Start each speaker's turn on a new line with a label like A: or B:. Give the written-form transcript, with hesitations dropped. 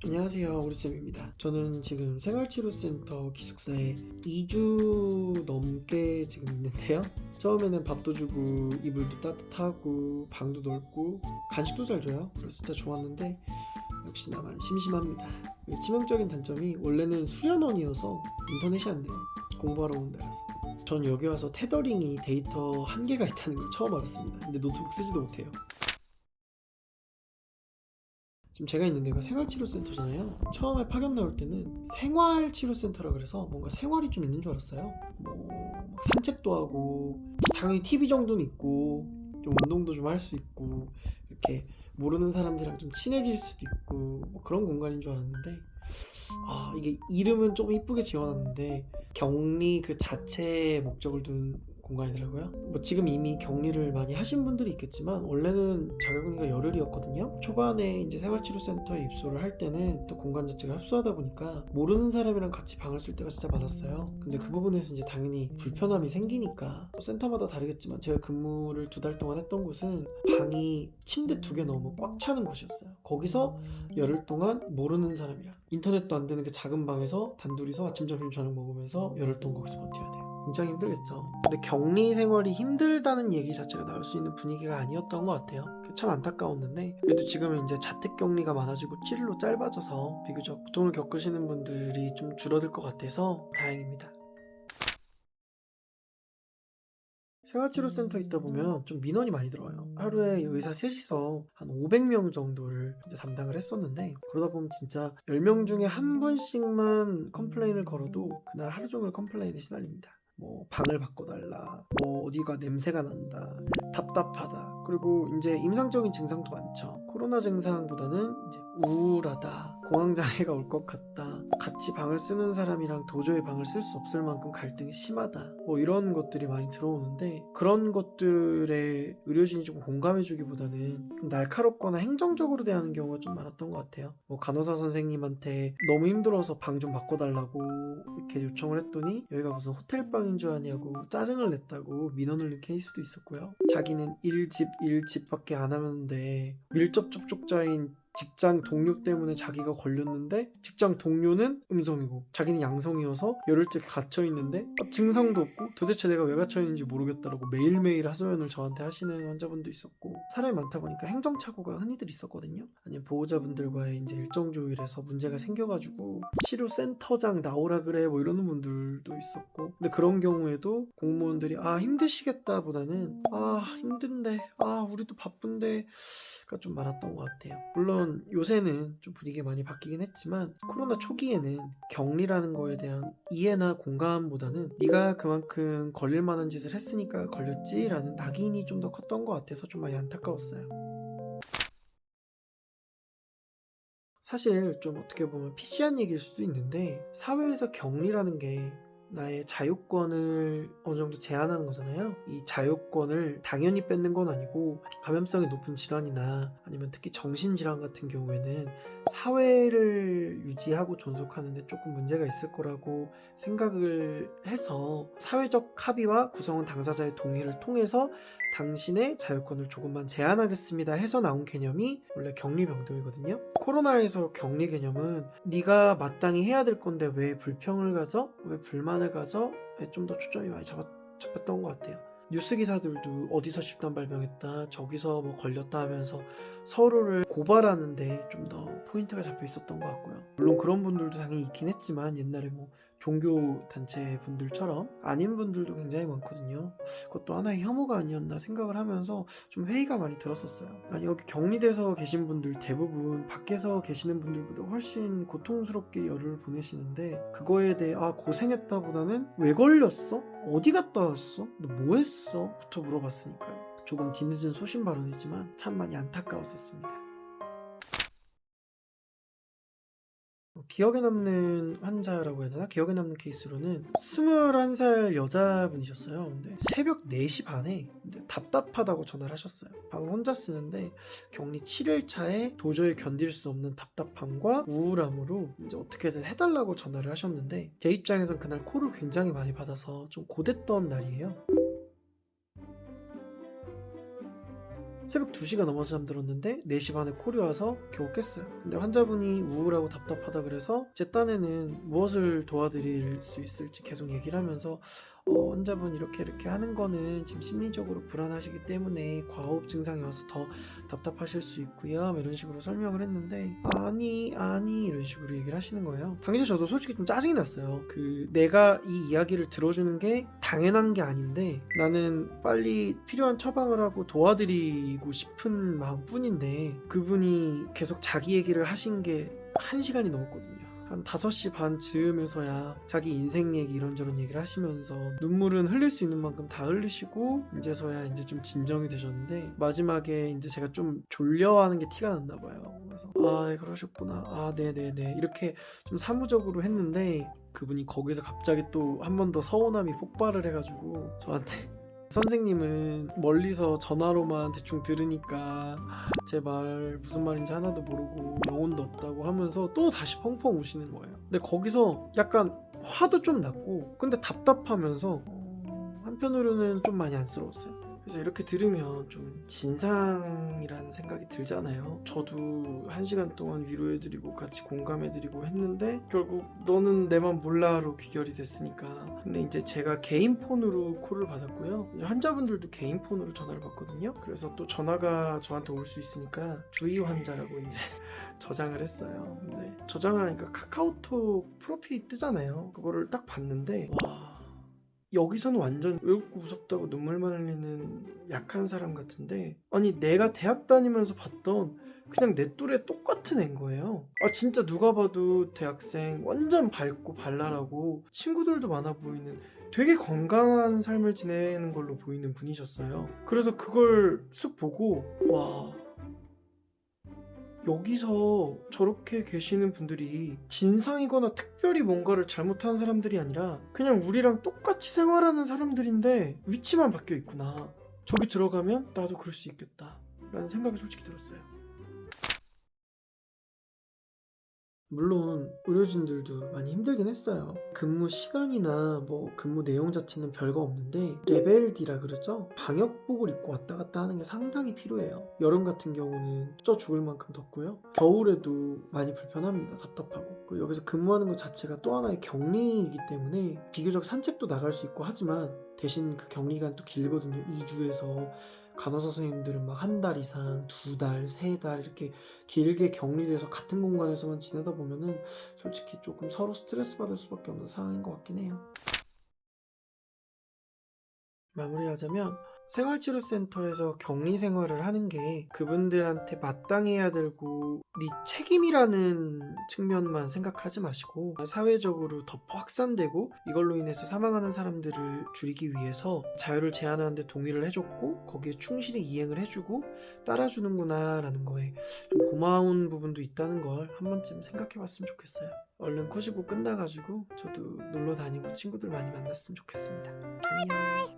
A: 안녕하세요, 우리쌤입니다. 저는 지금 생활치료센터 기숙사에 2주 넘게 지금 있는데요. 처음에는 밥도 주고 이불도 따뜻하고 방도 넓고 간식도 잘 줘요. 그래서 진짜 좋았는데 역시나 많이 심심합니다. 치명적인 단점이 원래는 수련원이어서 인터넷이 안 돼요. 공부하러 온 데라서. 전 여기 와서 테더링이 데이터 한계가 있다는 걸 처음 알았습니다. 근데 노트북 쓰지도 못해요. 지금 제가 있는 데가 생활치료센터잖아요. 처음에 파견 나올 때는 생활치료센터라 그래서 뭔가 생활이 좀 있는 줄 알았어요. 막 산책도 하고 당연히 TV 정도는 있고 좀 운동도 좀 할 수 있고 이렇게 모르는 사람들이랑 좀 친해질 수도 있고 뭐 그런 공간인 줄 알았는데 이게 이름은 좀 이쁘게 지어놨는데 격리 그 자체의 목적을 둔 공간이더라고요. 뭐 지금 이미 격리를 많이 하신 분들이 있겠지만 원래는 자가격리가 열흘이었거든요. 초반에 이제 생활치료센터에 입소를 할 때는 또 공간 자체가 협소하다 보니까 모르는 사람이랑 같이 방을 쓸 때가 진짜 많았어요. 근데 그 부분에서 이제 당연히 불편함이 생기니까 센터마다 다르겠지만 제가 근무를 2달 동안 했던 곳은 방이 침대 2개 넘어 꽉 차는 곳이었어요. 거기서 열흘 동안 모르는 사람이랑 인터넷도 안 되는 그 작은 방에서 단둘이서 아침 점심 저녁 먹으면서 열흘 동안 거기서 버텨야 돼요. 굉장히 힘들겠죠. 근데 격리 생활이 힘들다는 얘기 자체가 나올 수 있는 분위기가 아니었던 것 같아요. 참 안타까웠는데 그래도 지금은 이제 자택격리가 많아지고 치료로 짧아져서 비교적 고통을 겪으시는 분들이 좀 줄어들 것 같아서 다행입니다. 생활치료센터 있다 보면 좀 민원이 많이 들어와요. 하루에 의사 셋이서 한 500명 정도를 이제 담당을 했었는데 그러다 보면 진짜 10명 중에 한 분씩만 컴플레인을 걸어도 그날 하루 종일 컴플레인에 시달립니다. 뭐 방을 바꿔달라, 뭐 어디가 냄새가 난다, 답답하다. 그리고 이제 임상적인 증상도 많죠. 코로나 증상보다는 이제 우울하다, 공황장애가 올 것 같다, 같이 방을 쓰는 사람이랑 도저히 방을 쓸 수 없을 만큼 갈등이 심하다, 뭐 이런 것들이 많이 들어오는데 그런 것들에 의료진이 좀 공감해주기보다는 좀 날카롭거나 행정적으로 대하는 경우가 좀 많았던 것 같아요. 뭐 간호사 선생님한테 너무 힘들어서 방 좀 바꿔달라고 이렇게 요청을 했더니 여기가 무슨 호텔방인 줄 아냐고 짜증을 냈다고 민원을 낸 케이스도 있었고요. 자기는 1집 밖에 안 하는데 밀접 접촉자인 직장 동료 때문에 자기가 걸렸는데 직장 동료는 음성이고 자기는 양성이어서 열흘째 갇혀있는데 증상도 없고 도대체 내가 왜 갇혀있는지 모르겠다라고 매일매일 하소연을 저한테 하시는 환자분도 있었고 사람이 많다 보니까 행정착오가 흔히들 있었거든요. 아니면 보호자분들과의 이제 일정 조율에서 문제가 생겨가지고 치료센터장 나오라 그래 뭐 이러는 분들도 있었고 근데 그런 경우에도 공무원들이 힘드시겠다 보다는 힘든데 우리도 바쁜데 가 좀 많았던 것 같아요. 물론 요새는 좀 분위기가 많이 바뀌긴 했지만 코로나 초기에는 격리라는 거에 대한 이해나 공감보다는 네가 그만큼 걸릴 만한 짓을 했으니까 걸렸지 라는 낙인이 좀 더 컸던 것 같아서 좀 많이 안타까웠어요. 사실 좀 어떻게 보면 피시한 얘기일 수도 있는데 사회에서 격리라는 게 나의 자유권을 어느 정도 제한하는 거잖아요. 이 자유권을 당연히 뺏는 건 아니고 감염성이 높은 질환이나 아니면 특히 정신질환 같은 경우에는 사회를 유지하고 존속하는 데 조금 문제가 있을 거라고 생각을 해서 사회적 합의와 구성원 당사자의 동의를 통해서 당신의 자유권을 조금만 제한하겠습니다 해서 나온 개념이 원래 격리병동이거든요. 코로나에서 격리 개념은 네가 마땅히 해야 될 건데 왜 불평을 가져? 왜 불만을 가져? 좀 더 초점이 많이 잡혔던 것 같아요. 뉴스 기사들도 어디서 집단 발병했다, 저기서 뭐 걸렸다 하면서 서로를 고발하는데 좀 더 포인트가 잡혀 있었던 것 같고요. 물론 그런 분들도 당연히 있긴 했지만 옛날에 뭐 종교 단체 분들처럼 아닌 분들도 굉장히 많거든요. 그것도 하나의 혐오가 아니었나 생각을 하면서 좀 회의가 많이 들었었어요. 아니 여기 격리돼서 계신 분들 대부분 밖에서 계시는 분들보다 훨씬 고통스럽게 열흘을 보내시는데 그거에 대해 고생했다 보다는 왜 걸렸어? 어디 갔다 왔어? 너 뭐 했어? 부터 물어봤으니까요. 조금 뒤늦은 소신 발언이지만 참 많이 안타까웠었습니다. 기억에 남는 환자라고 해야 되나? 기억에 남는 케이스로는 21살 여자분이셨어요. 근데 새벽 4시 반에 답답하다고 전화를 하셨어요. 방을 혼자 쓰는데 격리 7일차에 도저히 견딜 수 없는 답답함과 우울함으로 이제 어떻게든 해달라고 전화를 하셨는데 제 입장에선 그날 콜을 굉장히 많이 받아서 좀 고됐던 날이에요. 새벽 2시가 넘어서 잠들었는데 4시 반에 콜이 와서 겨우 깼어요. 근데 환자분이 우울하고 답답하다 그래서 제 딴에는 무엇을 도와드릴 수 있을지 계속 얘기를 하면서 환자분 이렇게 하는 거는 지금 심리적으로 불안하시기 때문에 과호흡 증상이 와서 더 답답하실 수 있고요, 이런 식으로 설명을 했는데 아니 이런 식으로 얘기를 하시는 거예요. 당시 저도 솔직히 좀 짜증이 났어요. 내가 이 이야기를 들어주는 게 당연한 게 아닌데 나는 빨리 필요한 처방을 하고 도와드리고 싶은 마음뿐인데 그분이 계속 자기 얘기를 하신 게 1시간이 넘었거든요. 한 5시 반 즈음에서야 자기 인생 얘기 이런저런 얘기를 하시면서 눈물은 흘릴 수 있는 만큼 다 흘리시고 이제서야 이제 좀 진정이 되셨는데 마지막에 이제 제가 좀 졸려하는 게 티가 났나 봐요. 그래서 그러셨구나, 네네네 이렇게 좀 사무적으로 했는데 그분이 거기서 갑자기 또 한 번 더 서운함이 폭발을 해가지고 저한테 선생님은 멀리서 전화로만 대충 들으니까 제 말 무슨 말인지 하나도 모르고 영혼도 없다고 하면서 또 다시 펑펑 우시는 거예요. 근데 거기서 약간 화도 좀 났고 근데 답답하면서 한편으로는 좀 많이 안쓰러웠어요. 그래서 이렇게 들으면 좀 진상이라는 생각이 들잖아요. 저도 1시간 동안 위로해드리고 같이 공감해드리고 했는데 결국 너는 내 맘 몰라로 귀결이 됐으니까. 근데 이제 제가 개인 폰으로 콜을 받았고요. 환자분들도 개인 폰으로 전화를 받거든요. 그래서 또 전화가 저한테 올 수 있으니까 주의 환자라고 이제 저장을 했어요. 근데 저장을 하니까 카카오톡 프로필이 뜨잖아요. 그거를 딱 봤는데 와, 여기서는 완전 외롭고 무섭다고 눈물만 흘리는 약한 사람 같은데 아니 내가 대학 다니면서 봤던 그냥 내 또래 똑같은 애인 거예요. 진짜 누가 봐도 대학생 완전 밝고 발랄하고 친구들도 많아 보이는 되게 건강한 삶을 지내는 걸로 보이는 분이셨어요. 그래서 그걸 쓱 보고 와, 여기서 저렇게 계시는 분들이 진상이거나 특별히 뭔가를 잘못한 사람들이 아니라 그냥 우리랑 똑같이 생활하는 사람들인데 위치만 바뀌어 있구나. 저기 들어가면 나도 그럴 수 있겠다 라는 생각이 솔직히 들었어요. 물론 의료진들도 많이 힘들긴 했어요. 근무 시간이나 뭐 근무 내용 자체는 별거 없는데 레벨 D라 그러죠? 방역복을 입고 왔다 갔다 하는 게 상당히 필요해요. 여름 같은 경우는 쪄 죽을 만큼 덥고요. 겨울에도 많이 불편합니다. 답답하고. 그리고 여기서 근무하는 것 자체가 또 하나의 격리이기 때문에 비교적 산책도 나갈 수 있고 하지만 대신 그 격리가 또 길거든요. 2주에서 간호사 선생님들은 막 1달 이상, 2달, 3달 이렇게 길게 격리돼서 같은 공간에서만 지내다 보면은 솔직히 조금 서로 스트레스 받을 수밖에 없는 상황인 것 같긴 해요. 마무리하자면 생활치료센터에서 격리 생활을 하는 게 그분들한테 마땅해야 되고 네 책임이라는 측면만 생각하지 마시고 사회적으로 더 확산되고 이걸로 인해서 사망하는 사람들을 줄이기 위해서 자유를 제한하는데 동의를 해줬고 거기에 충실히 이행을 해주고 따라주는구나 라는 거에 좀 고마운 부분도 있다는 걸 한 번쯤 생각해 봤으면 좋겠어요. 얼른 코시고 끝나가지고 저도 놀러 다니고 친구들 많이 만났으면 좋겠습니다. 안녕.